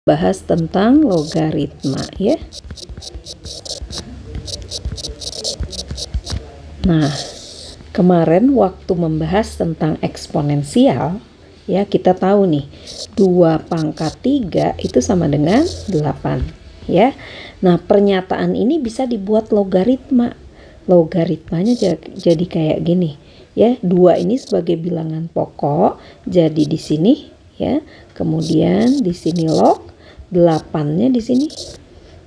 bahas tentang logaritma ya. Nah, kemarin waktu membahas tentang eksponensial ya, kita tahu nih 2 pangkat 3 itu sama dengan 8 ya. Nah, pernyataan ini bisa dibuat logaritma. Logaritmanya jadi kayak gini ya. 2 ini sebagai bilangan pokok, jadi di sini ya. Kemudian di sini log 8-nya di sini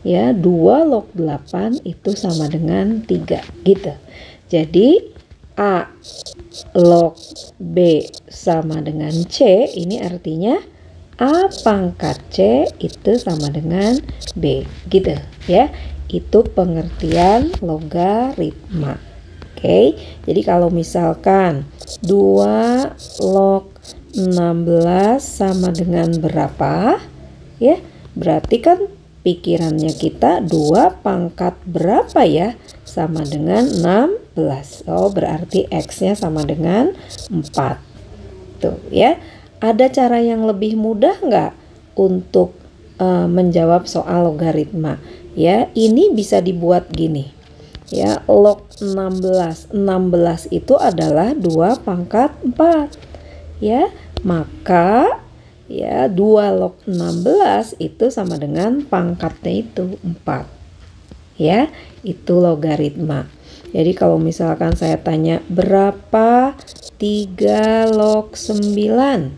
ya, 2 log 8 itu sama dengan 3 gitu. Jadi A log B sama dengan C, ini artinya A pangkat C itu sama dengan B gitu ya. Itu pengertian logaritma. Oke, jadi kalau misalkan 2 log 16 sama dengan berapa ya, berarti kan pikirannya kita 2 pangkat berapa ya, sama dengan 16. Oh, berarti X-nya sama dengan 4. Tuh ya. Ada cara yang lebih mudah nggak untuk menjawab soal logaritma? Ya, ini bisa dibuat gini. Ya, log 16. 16 itu adalah 2 pangkat 4. Ya, maka ya 2 log 16 itu sama dengan pangkatnya itu 4. Ya, itu logaritma. Jadi kalau misalkan saya tanya berapa 3 log 9?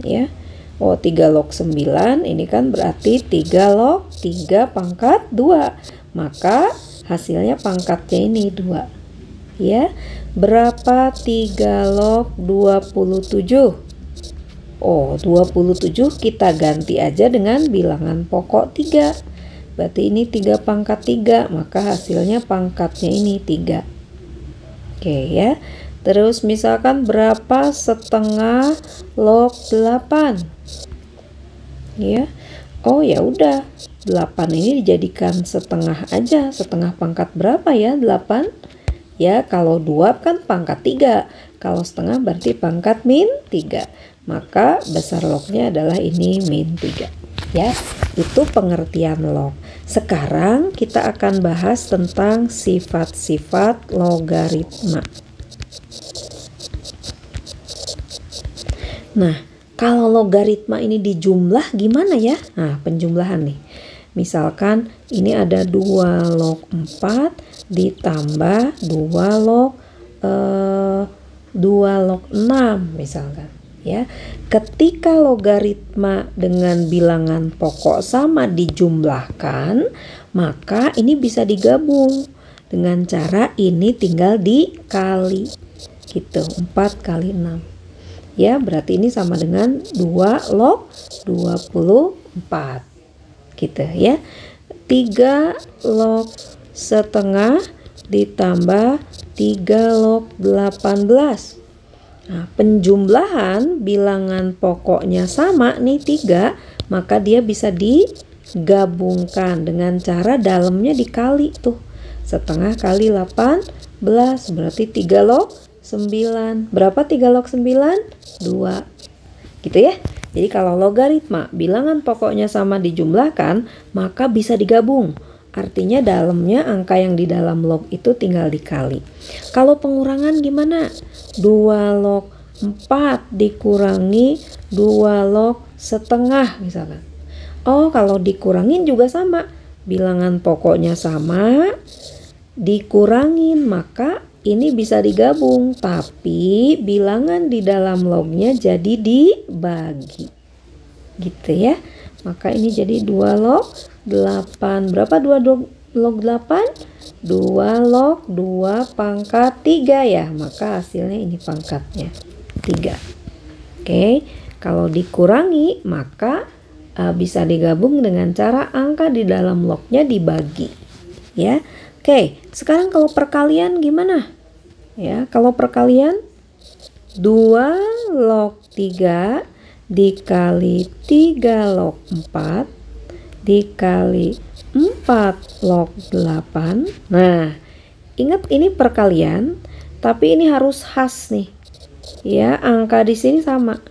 Ya. Oh, 3 log 9 ini kan berarti 3 log 3 pangkat 2. Maka hasilnya pangkatnya ini 2. Ya. Berapa 3 log 27? Oh, 27 kita ganti aja dengan bilangan pokok 3. Berarti ini 3 pangkat 3, maka hasilnya pangkatnya ini 3. Oke ya. Terus misalkan berapa setengah log 8? Ya. Oh ya udah, 8 ini dijadikan setengah aja. Setengah pangkat berapa ya 8? Ya, kalau 2 kan pangkat 3. Kalau setengah berarti pangkat min 3. Maka besar lognya adalah ini min 3. Ya, itu pengertian log. Sekarang kita akan bahas tentang sifat-sifat logaritma. Nah, kalau logaritma ini dijumlah gimana ya? Nah, penjumlahan nih. Misalkan ini ada 2 log 4 ditambah 2 log 6 misalkan. Ya, ketika logaritma dengan bilangan pokok sama dijumlahkan, maka ini bisa digabung dengan cara ini tinggal dikali gitu, 4 kali 6 ya, berarti ini sama dengan 2 log 24 gitu ya. 3 log setengah ditambah 3 log 18. Nah, penjumlahan bilangan pokoknya sama nih 3, maka dia bisa digabungkan dengan cara dalamnya dikali tuh. Setengah kali 18 berarti 3 log 9. Berapa 3 log 9? 2. Gitu ya. Jadi kalau logaritma bilangan pokoknya sama dijumlahkan, maka bisa digabung. Artinya dalamnya angka yang di dalam log itu tinggal dikali. Kalau pengurangan gimana? 2 log 4 dikurangi 2 log setengah misalkan. Oh, kalau dikurangin juga sama. Bilangan pokoknya sama, dikurangin, maka ini bisa digabung. Tapi bilangan di dalam lognya jadi dibagi. Gitu ya. Maka ini jadi 2 log 8. Berapa 2 log 8? 2 log 2 pangkat 3 ya. Maka hasilnya ini pangkatnya 3. Oke, kalau dikurangi maka bisa digabung dengan cara angka di dalam lognya dibagi. Ya. Oke, sekarang kalau perkalian gimana? Ya, kalau perkalian 2 log 3 dikali 3 log 4 dikali 4 log 8. Nah, ingat ini perkalian, tapi ini harus khas nih. Ya, angka di sini sama.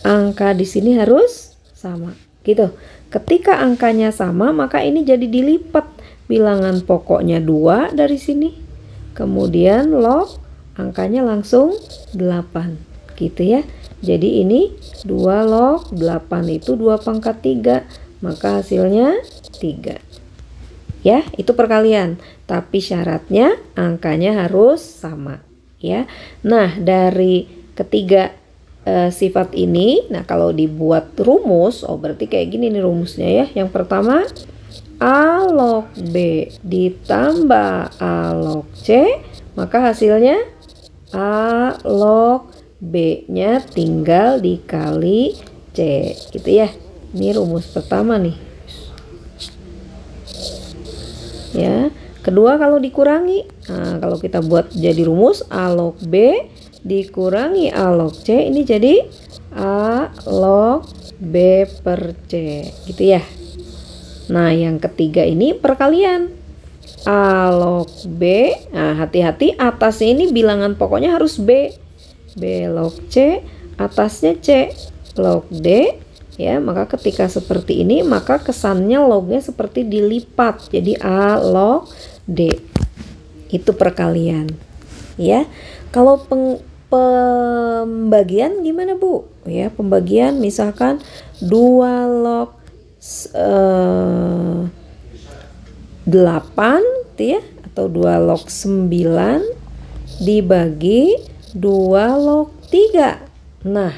Angka di sini harus sama. gitu. Ketika angkanya sama maka ini jadi dilipat, bilangan pokoknya 2 dari sini, kemudian log angkanya langsung 8 gitu ya. Jadi ini 2 log 8 itu 2 pangkat 3, maka hasilnya 3 ya. Itu perkalian, tapi syaratnya angkanya harus sama ya. Nah, dari ketiga sifat ini, nah kalau dibuat rumus, berarti kayak gini nih rumusnya ya. Yang pertama, A log B ditambah A log C, maka hasilnya A log B nya tinggal dikali C gitu ya. Ini rumus pertama nih ya. Kedua, kalau dikurangi, nah kalau kita buat jadi rumus A log B dikurangi A log C, ini jadi A log B per C gitu ya. Nah, yang ketiga ini perkalian A log B. Nah, hati-hati atasnya ini bilangan pokoknya harus B. B log C, atasnya C log D ya. Maka ketika seperti ini maka kesannya lognya seperti dilipat, jadi A log D. Itu perkalian ya. Kalau pembagian gimana Bu? Ya, pembagian misalkan 2 log 8 ya, atau 2 log 9 dibagi 2 log 3. Nah,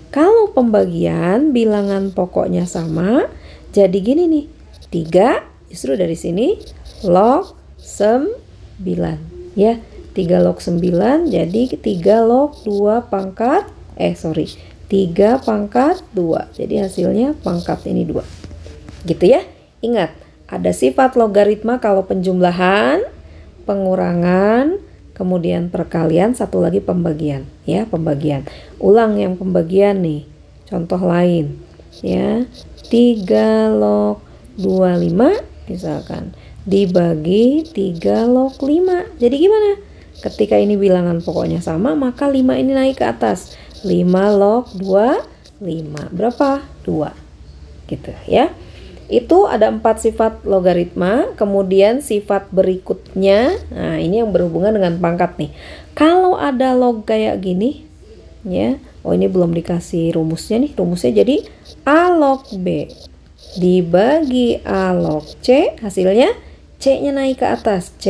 kalau pembagian bilangan pokoknya sama, jadi gini nih, 3 justru dari sini log 9 ya. 3 log 9 jadi 3 log 2 pangkat 3 pangkat 2. Jadi hasilnya pangkat ini 2. Gitu ya. Ingat, ada sifat logaritma kalau penjumlahan, pengurangan, kemudian perkalian, satu lagi pembagian ya, pembagian. Ulang yang pembagian nih. Contoh lain ya. 3 log 25 misalkan dibagi 3 log 5. Jadi gimana? Ketika ini bilangan pokoknya sama, maka 5 ini naik ke atas. 5 log 2, 5. Berapa? 2. Gitu ya. Itu ada 4 sifat logaritma. Kemudian sifat berikutnya, nah ini yang berhubungan dengan pangkat nih. Kalau ada log kayak gini, ya. Ini belum dikasih rumusnya nih. Rumusnya jadi A log B dibagi A log C, hasilnya C-nya naik ke atas. C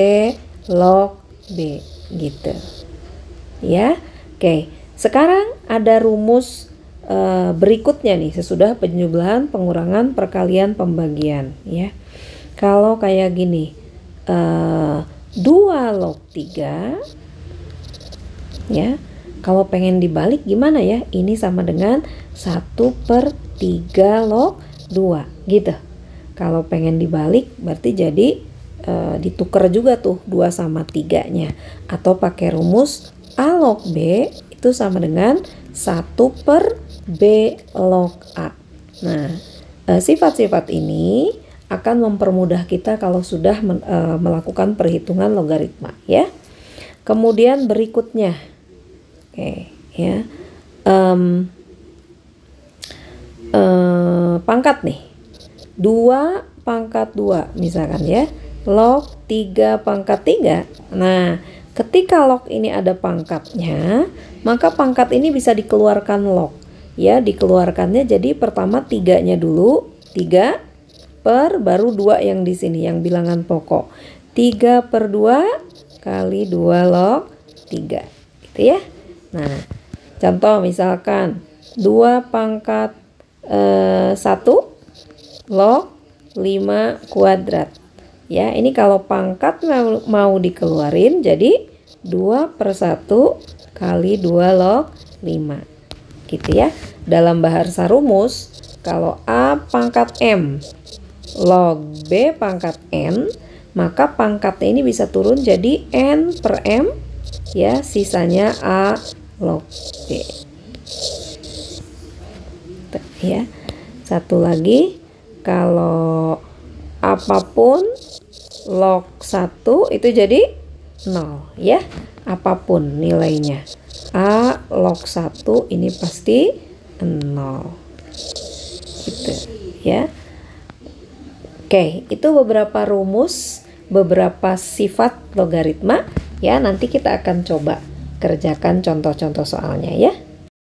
log B. Gitu ya. Oke, sekarang ada rumus berikutnya nih, sesudah penjumlahan, pengurangan, perkalian, pembagian ya. Kalau kayak gini, 2 log 3 ya, kalau pengen dibalik gimana ya? Ini sama dengan 1/3 log 2 gitu. Kalau pengen dibalik berarti jadi ditukar juga tuh 2 sama 3-nya, atau pakai rumus A log B itu sama dengan 1/B log A. Nah, sifat-sifat ini akan mempermudah kita kalau sudah melakukan perhitungan logaritma ya. Kemudian berikutnya, oke ya, pangkat nih, 2 pangkat 2 misalkan ya, log 3 pangkat 3. Nah, ketika log ini ada pangkatnya, maka pangkat ini bisa dikeluarkan log ya. Dikeluarkannya jadi pertama 3-nya dulu, 3 per baru 2 yang di sini yang bilangan pokok. 3/2 kali 2 log 3 gitu ya. Nah, contoh misalkan 2 pangkat 1 log 5 kuadrat ya. Ini kalau pangkat mau dikeluarin jadi 2/1 kali 2 log 5 gitu ya. Dalam bahasa rumus, kalau A pangkat M log B pangkat N, maka pangkatnya ini bisa turun jadi N per M ya, sisanya A log B ya. Satu lagi, kalau apapun log 1 itu jadi 0 ya, apapun nilainya. A log 1 ini pasti 0 gitu ya. Oke, itu beberapa rumus, beberapa sifat logaritma ya. Nanti kita akan coba kerjakan contoh-contoh soalnya ya.